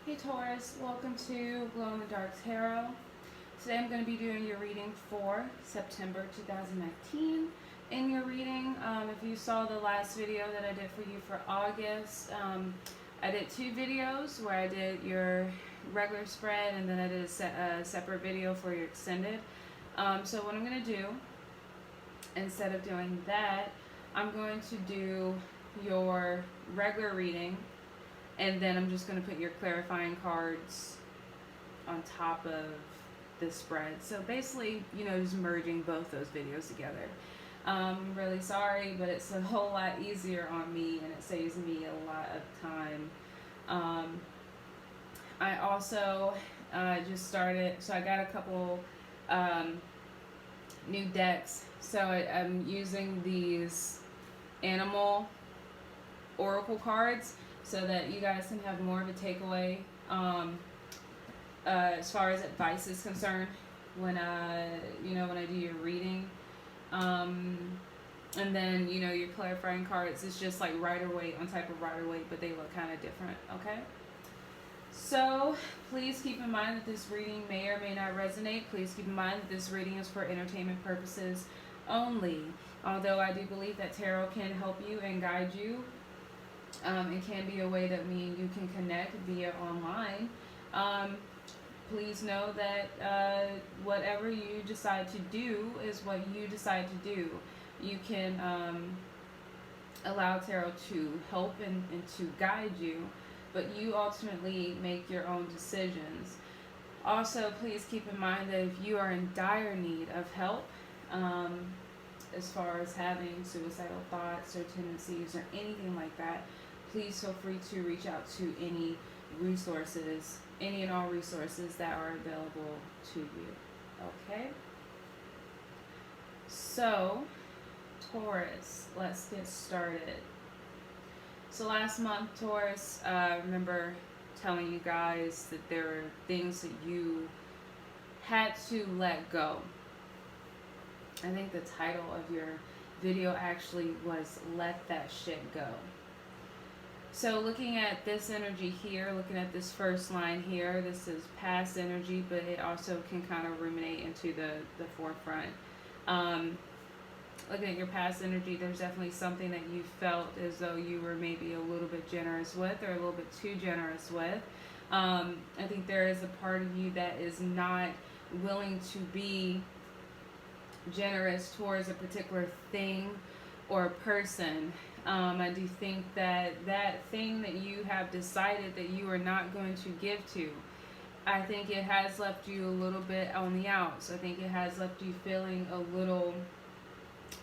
Hey Taurus, welcome to Glow in the Dark Tarot. Today I'm going to be doing your reading for September 2019. In your reading, if you saw the last video that I did for you for August, I did two videos where I did your regular spread and then I did a separate video for your extended. So what I'm going to do, instead of doing that, I'm going to do your regular reading. And then I'm just going to put your clarifying cards on top of the spread. So basically, just merging both those videos together. I'm really sorry, but it's a whole lot easier on me and it saves me a lot of time. I also just started, so I got a couple new decks. So I'm using these animal oracle cards, so that you guys can have more of a takeaway as far as advice is concerned when I do your reading. And then your clarifying cards is just like Rider-Waite on type of Rider-Waite, but they look kind of different. Okay. So please keep in mind that this reading may or may not resonate. Please keep in mind that this reading is for entertainment purposes only. Although I do believe that tarot can help you and guide you. It can be a way that me and you can connect via online. Please know that whatever you decide to do is what you decide to do. You can allow tarot to help and to guide you, but you ultimately make your own decisions. Also, please keep in mind that if you are in dire need of help, as far as having suicidal thoughts or tendencies or anything like that, please feel free to reach out to any resources, any and all resources that are available to you. Okay? So, Taurus, let's get started. So last month, Taurus, remember telling you guys that there were things that you had to let go. I think the title of your video actually was Let That Shit Go. So looking at this energy here, looking at this first line here, this is past energy, but it also can kind of ruminate into the forefront. Looking at your past energy, there's definitely something that you felt as though you were maybe a little bit generous with or a little bit too generous with. I think there is a part of you that is not willing to be generous towards a particular thing or person. I do think that thing that you have decided that you are not going to give to, I think it has left you a little bit on the outs. I think it has left you feeling a little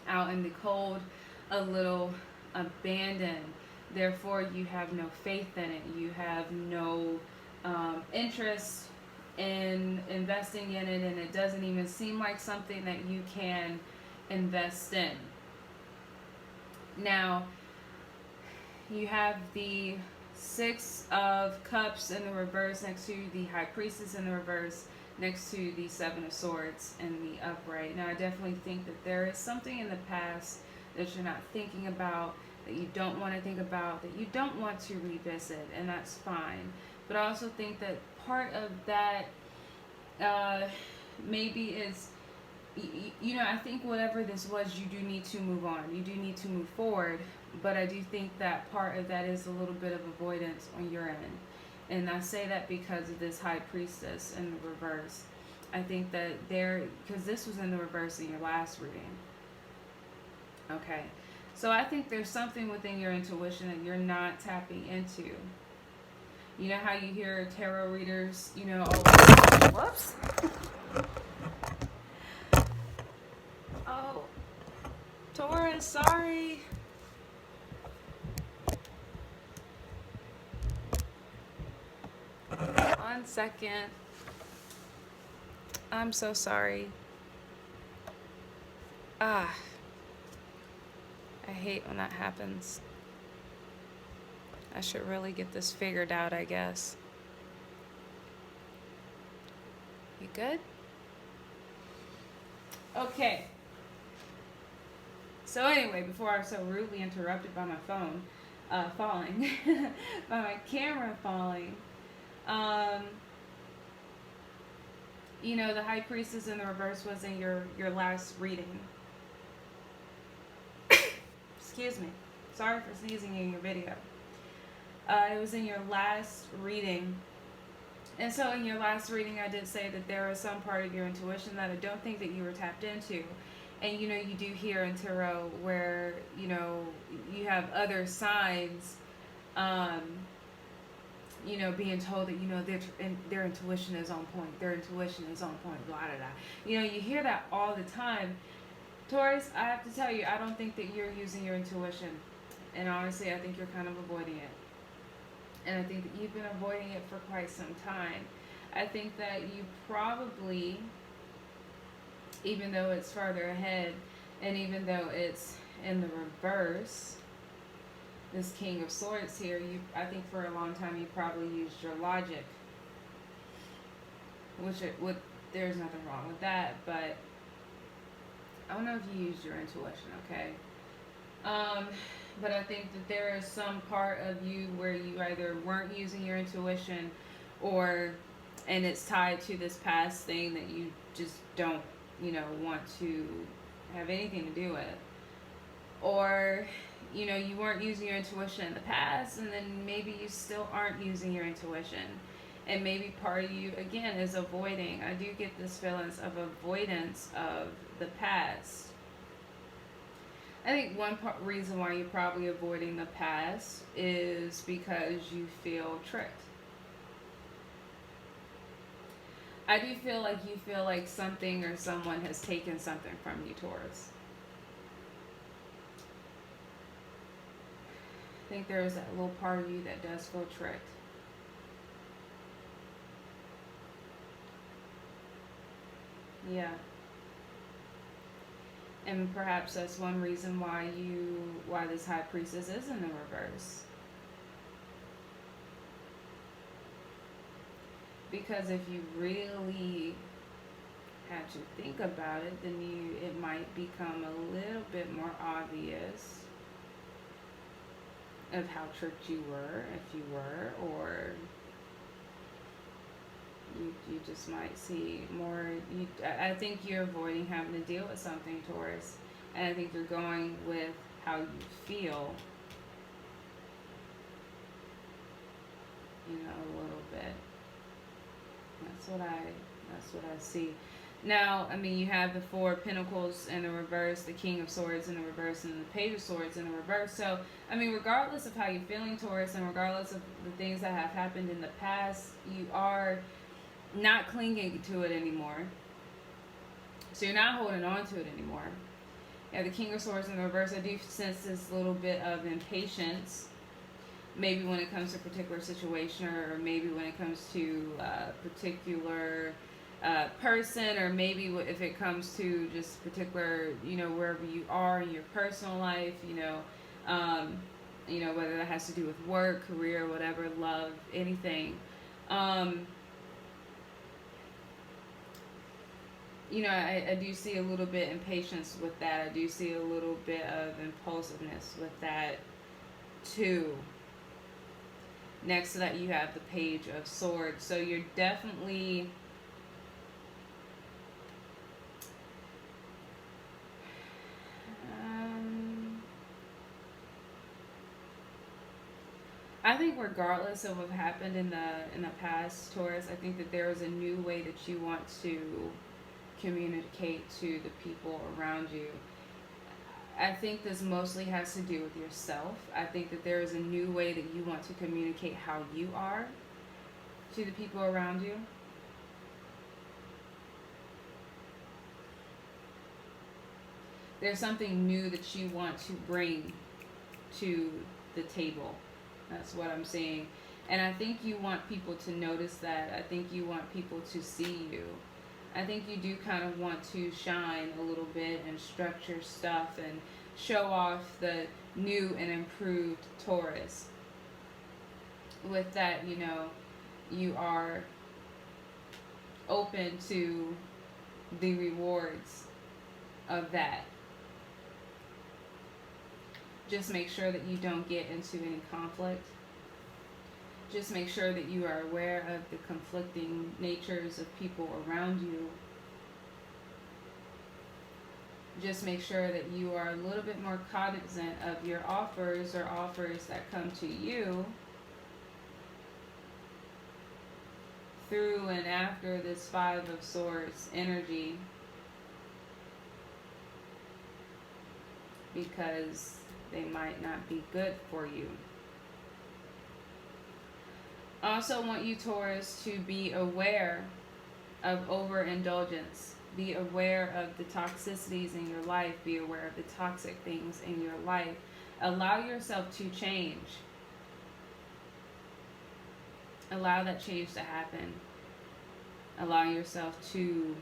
out in the cold, a little abandoned. Therefore, you have no faith in it. You have no interest in investing in it, and it doesn't even seem like something that you can invest in. Now, you have the Six of Cups in the reverse next to the High Priestess in the reverse next to the Seven of Swords in the upright. Now, I definitely think that there is something in the past that you're not thinking about, that you don't want to think about, that you don't want to revisit, and that's fine. But I also think that part of that maybe is, I think whatever this was, you do need to move on. You do need to move forward. But I do think that part of that is a little bit of avoidance on your end. And I say that because of this High Priestess in the reverse. I think that because this was in the reverse in your last reading. Okay. So I think there's something within your intuition that you're not tapping into. You know how you hear tarot readers, whoops. Oh, Taurus, sorry. One second. I'm so sorry. I hate when that happens. I should really get this figured out, I guess. You good? Okay. So anyway, before I was so rudely interrupted by my phone falling, by my camera falling, Um, the High Priestess in the reverse was in your last reading. Excuse me. Sorry for sneezing in your video. It was in your last reading. And so in your last reading, I did say that there was some part of your intuition that I don't think that you were tapped into. And, you do hear in tarot where, you have other signs, um, being told that, their intuition is on point. Their intuition is on point, blah, blah, blah. You hear that all the time. Taurus, I have to tell you, I don't think that you're using your intuition. And honestly, I think you're kind of avoiding it. And I think that you've been avoiding it for quite some time. I think that you probably, even though it's farther ahead, and even though it's in the reverse, this King of Swords here, I think for a long time you probably used your logic. There's nothing wrong with that, but I don't know if you used your intuition, okay? But I think that there is some part of you where you either weren't using your intuition and it's tied to this past thing that you just don't, want to have anything to do with. Or, you weren't using your intuition in the past, and then maybe you still aren't using your intuition. And maybe part of you, again, is avoiding. I do get this feelings of avoidance of the past. I think one reason why you're probably avoiding the past is because you feel tricked. I do feel like you feel like something or someone has taken something from you, Taurus. I think there is that little part of you that does feel tricked. Yeah. And perhaps that's one reason why this High Priestess is in the reverse. Because if you really had to think about it, then it might become a little bit more obvious of how tricked you were, if you were, or you just might see more. I think you're avoiding having to deal with something, Taurus, and I think you're going with how you feel, a little bit. That's what I see. Now, you have the Four of Pentacles in the reverse, the King of Swords in the reverse, and the Page of Swords in the reverse. So, regardless of how you're feeling, Taurus, and regardless of the things that have happened in the past, you are not clinging to it anymore. So you're not holding on to it anymore. You have the King of Swords in the reverse. I do sense this little bit of impatience. Maybe when it comes to a particular situation, or maybe when it comes to a particular person, or maybe if it comes to just particular, wherever you are in your personal life, whether that has to do with work, career, whatever, love, anything. I do see a little bit impatience with that. I do see a little bit of impulsiveness with that too. Next to that, you have the Page of Swords. So you're definitely I think regardless of what happened in the past, Taurus, I think that there is a new way that you want to communicate to the people around you. I think this mostly has to do with yourself. I think that there is a new way that you want to communicate how you are to the people around you. There's something new that you want to bring to the table. That's what I'm seeing. And I think you want people to notice that. I think you want people to see you. I think you do kind of want to shine a little bit and structure stuff and show off the new and improved Taurus. With that, you are open to the rewards of that. Just make sure that you don't get into any conflict. Just make sure that you are aware of the conflicting natures of people around you. Just make sure that you are a little bit more cognizant of your offers or offers that come to you through and after this Five of Swords energy, because they might not be good for you. I also want you, Taurus, to be aware of overindulgence. Be aware of the toxicities in your life. Be aware of the toxic things in your life. Allow yourself to change. Allow that change to happen. Allow yourself to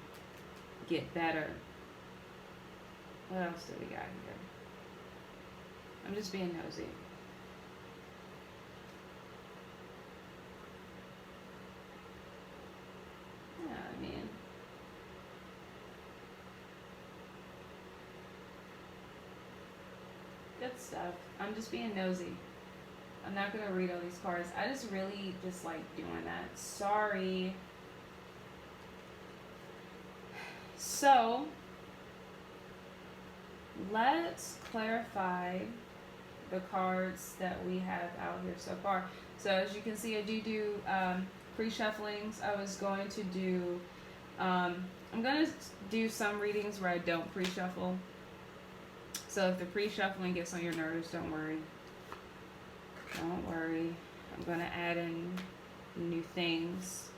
get better. What else do we got here? I'm just being nosy. Yeah, I mean, good stuff. I'm just being nosy. I'm not going to read all these cards. I just really just like doing that. Sorry. So, let's clarify the cards that we have out here so far. So, as you can see, I do pre-shufflings. I was going to do, I'm going to do some readings where I don't pre-shuffle. So if the pre-shuffling gets on your nerves, don't worry. Don't worry. I'm going to add in new things.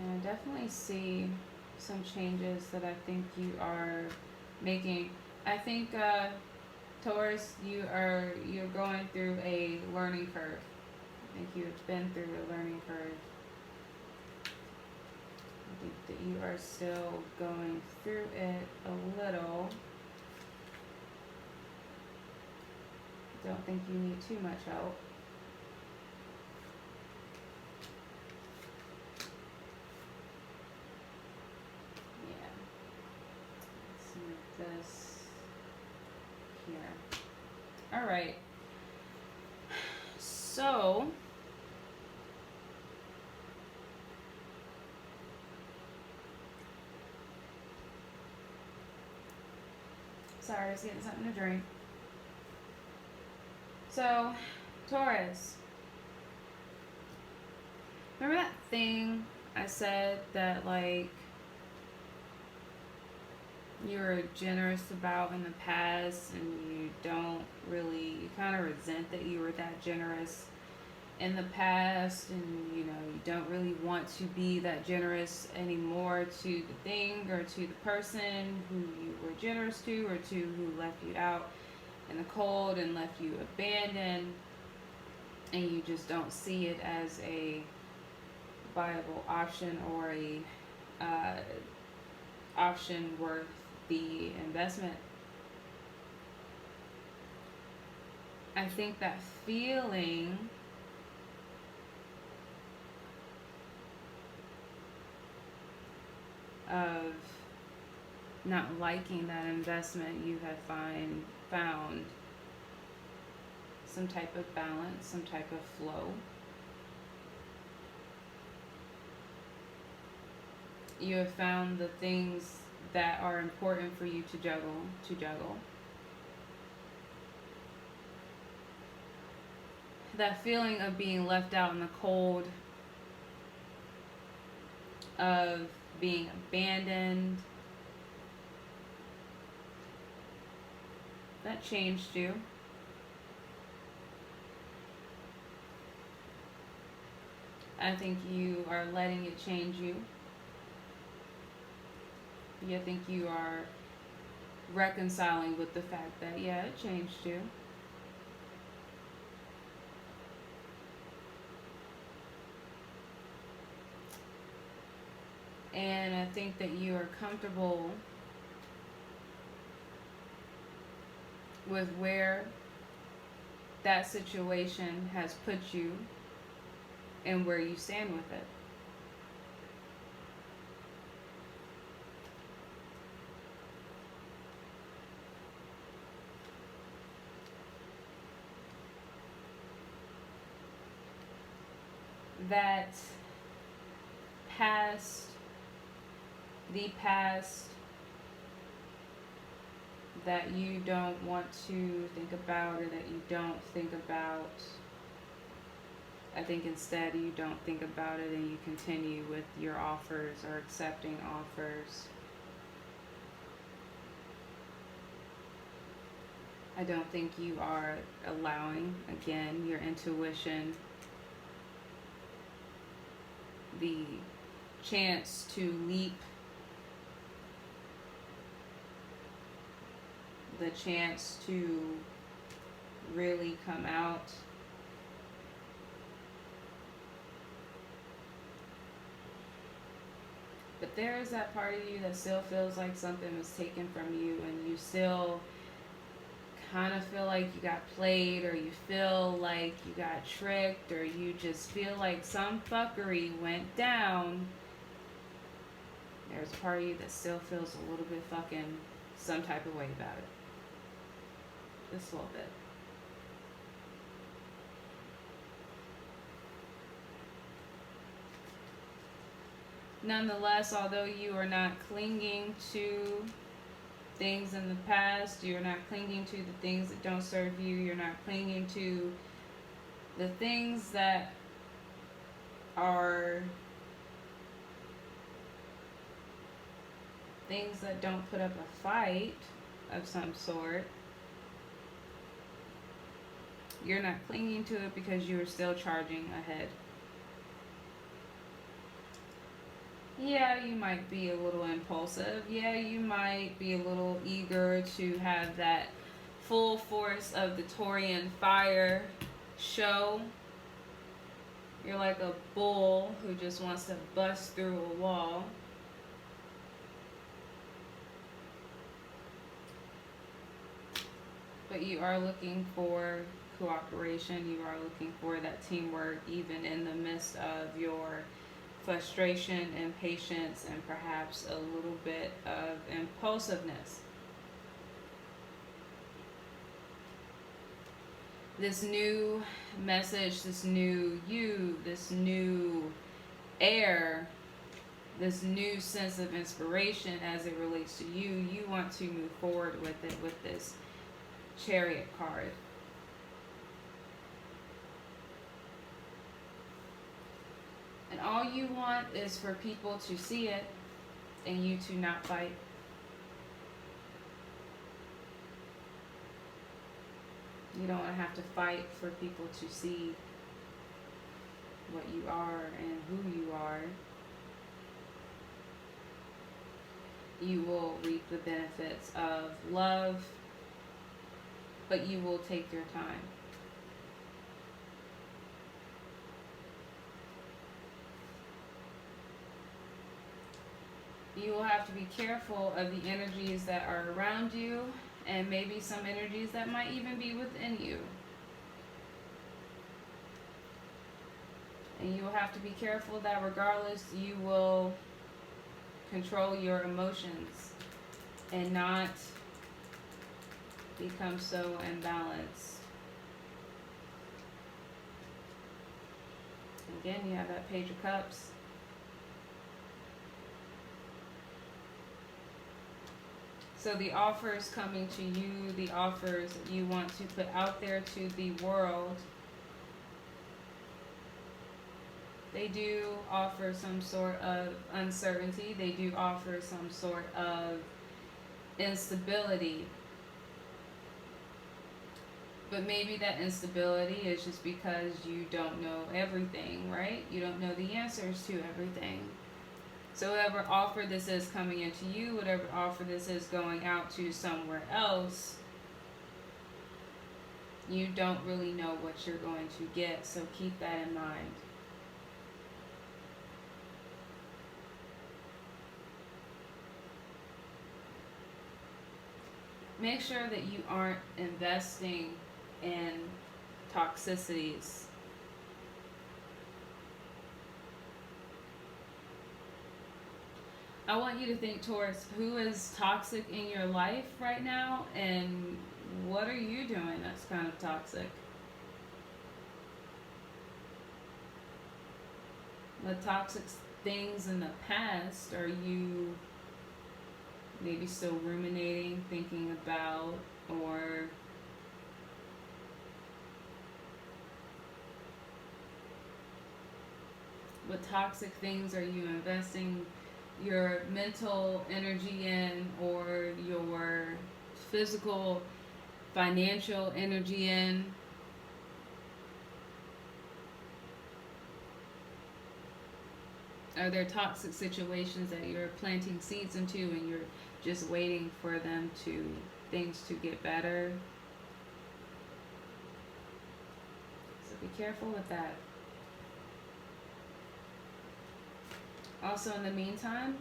And I definitely see some changes that I think you are making. I think Taurus, you're going through a learning curve. I think you've been through a learning curve. I think that you are still going through it a little. Don't think you need too much help. Yeah. Let's move this here. All right. So, sorry, I was getting something to drink. So, Taurus, remember that thing I said that, like, you were generous about in the past, and you kind of resent that you were that generous in the past, and you don't really want to be that generous anymore to the thing or to the person who you were generous to, or to who left you out in the cold and left you abandoned, and you just don't see it as a viable option or a option worth the investment. I think that feeling of not liking that investment, you have found some type of balance, some type of flow. You have found the things that are important for you to juggle. That feeling of being left out in the cold, of being abandoned, that changed you. I think you are letting it change you. I think you are reconciling with the fact that, yeah, it changed you. And I think that you are comfortable with where that situation has put you and where you stand with it. that past, the past that you don't want to think about or that you don't think about. I think instead you don't think about it and you continue with your offers or accepting offers. I don't think you are allowing, again, your intuition the chance to leap, the chance to really come out. But there is that part of you that still feels like something was taken from you, and you still kind of feel like you got played, or you feel like you got tricked, or you just feel like some fuckery went down. There's a part of you that still feels a little bit fucking some type of way about it. Just a little bit. Nonetheless, although you are not clinging to things in the past, you're not clinging to the things that don't serve you, you're not clinging to the things that are things that don't put up a fight of some sort. You're not clinging to it because you are still charging ahead. Yeah, you might be a little impulsive. Yeah, you might be a little eager to have that full force of the Taurian fire show. You're like a bull who just wants to bust through a wall. But you are looking for cooperation. You are looking for that teamwork, even in the midst of your frustration, impatience, and perhaps a little bit of impulsiveness. This new message, this new you, this new air, this new sense of inspiration as it relates to you, you want to move forward with it with this Chariot card. And all you want is for people to see it and you to not fight. You don't want to have to fight for people to see what you are and who you are. You will reap the benefits of love, but you will take your time. You will have to be careful of the energies that are around you, and maybe some energies that might even be within you. And you will have to be careful that regardless, you will control your emotions and not become so imbalanced. Again, you have that Page of Cups. So the offers coming to you, the offers that you want to put out there to the world, they do offer some sort of uncertainty. They do offer some sort of instability. But maybe that instability is just because you don't know everything, right? You don't know the answers to everything. So whatever offer this is coming into you, whatever offer this is going out to somewhere else, you don't really know what you're going to get. So keep that in mind. Make sure that you aren't investing in toxicities. I want you to think, Taurus, who is toxic in your life right now, and what are you doing that's kind of toxic? What toxic things in the past are you maybe still ruminating, thinking about, or what toxic things are you investing your mental energy in, or your physical, financial energy in? Are there toxic situations that you're planting seeds into and you're just waiting for them to things to get better? So be careful with that. Also, in the meantime,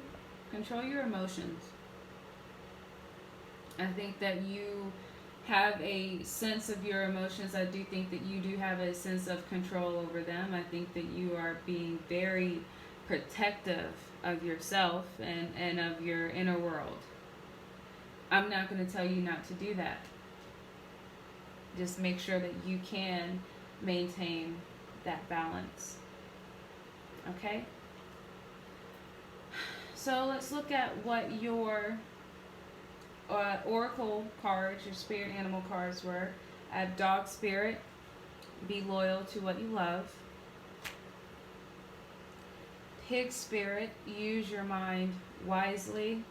control your emotions. I think that you have a sense of your emotions. I do think that you do have a sense of control over them. I think that you are being very protective of yourself and of your inner world. I'm not going to tell you not to do that. Just make sure that you can maintain that balance. Okay? So let's look at what your oracle cards, your spirit animal cards were. I have dog spirit, be loyal to what you love. Pig spirit, use your mind wisely.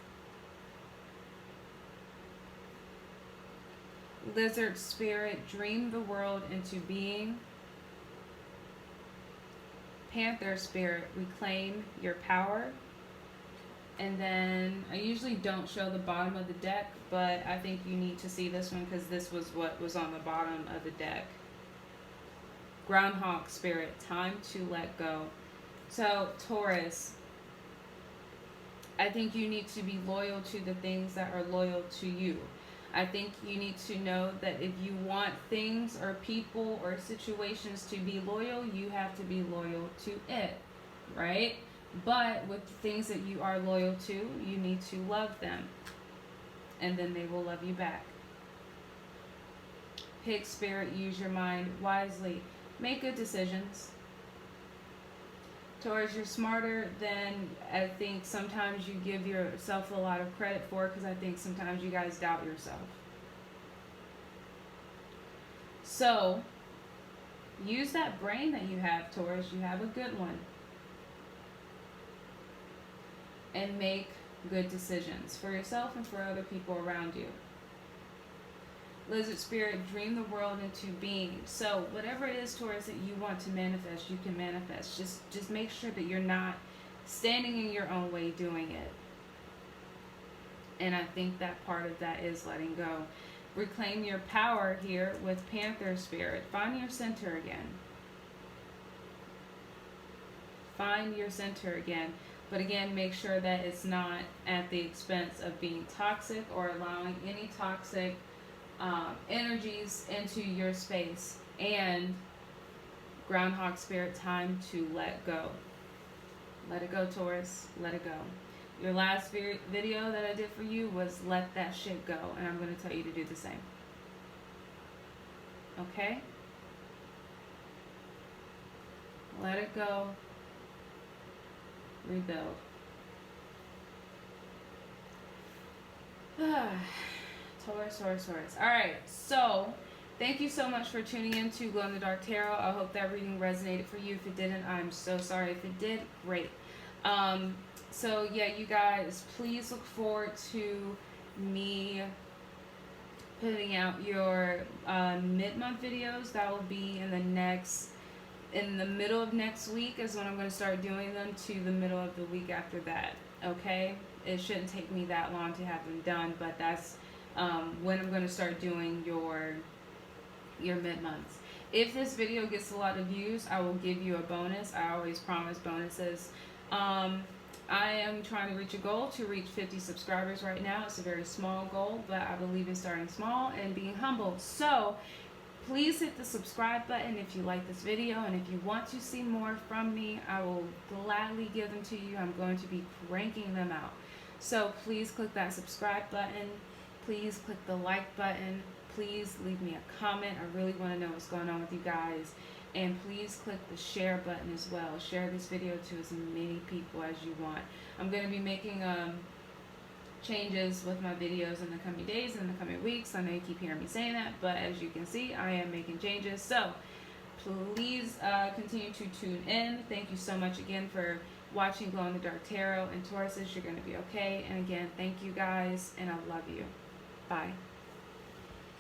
Lizard spirit, dream the world into being. Panther spirit, reclaim your power. And then I usually don't show the bottom of the deck, but I think you need to see this one because this was what was on the bottom of the deck. Groundhog spirit, time to let go. So Taurus, I think you need to be loyal to the things that are loyal to you. I think you need to know that if you want things or people or situations to be loyal, you have to be loyal to it, right? But with the things that you are loyal to, you need to love them. And then they will love you back. Pig spirit, use your mind wisely. Make good decisions. Taurus, you're smarter than I think sometimes you give yourself a lot of credit for, because I think sometimes you guys doubt yourself. So, use that brain that you have, Taurus. You have a good one. And make good decisions for yourself and for other people around you. Lizard spirit, dream the world into being. So whatever it is, Taurus, that you want to manifest, you can manifest. Just make sure that you're not standing in your own way doing it. And I think that part of that is letting go. Reclaim your power here with Panther spirit. Find your center again. Find your center again. But again, make sure that it's not at the expense of being toxic or allowing any toxic energies into your space. And Groundhog spirit, time to let go. Let it go, Taurus. Let it go. Your last video that I did for you was let that shit go. And I'm going to tell you to do the same. Okay? Let it go. Rebuild. Taurus. Alright, so thank you so much for tuning in to Glow in the Dark Tarot. I hope that reading resonated for you. If it didn't, I'm so sorry. If it did, great. So yeah, you guys, please look forward to me putting out your mid-month videos. That will be in the middle of next week is when I'm going to start doing them, to the middle of the week after that. Okay? It shouldn't take me that long to have them done, but that's when I'm going to start doing your mid-months. If this video gets a lot of views, I will give you a bonus. I always promise bonuses. I am trying to reach a goal to reach 50 subscribers right now. It's a very small goal, but I believe in starting small and being humble. So please hit the subscribe button if you like this video, and if you want to see more from me, I will gladly give them to you. I'm going to be cranking them out. So please click that subscribe button. Please click the like button. Please leave me a comment. I really want to know what's going on with you guys. And please click the share button as well. Share this video to as many people as you want. I'm going to be making changes with my videos in the coming days, in the coming weeks. I know you keep hearing me saying that, but as you can see, I am making changes. So please continue to tune in. Thank you so much again for watching Glow in the Dark Tarot. And Tauruses, you're going to be okay. And again, thank you guys, and I love you. Bye.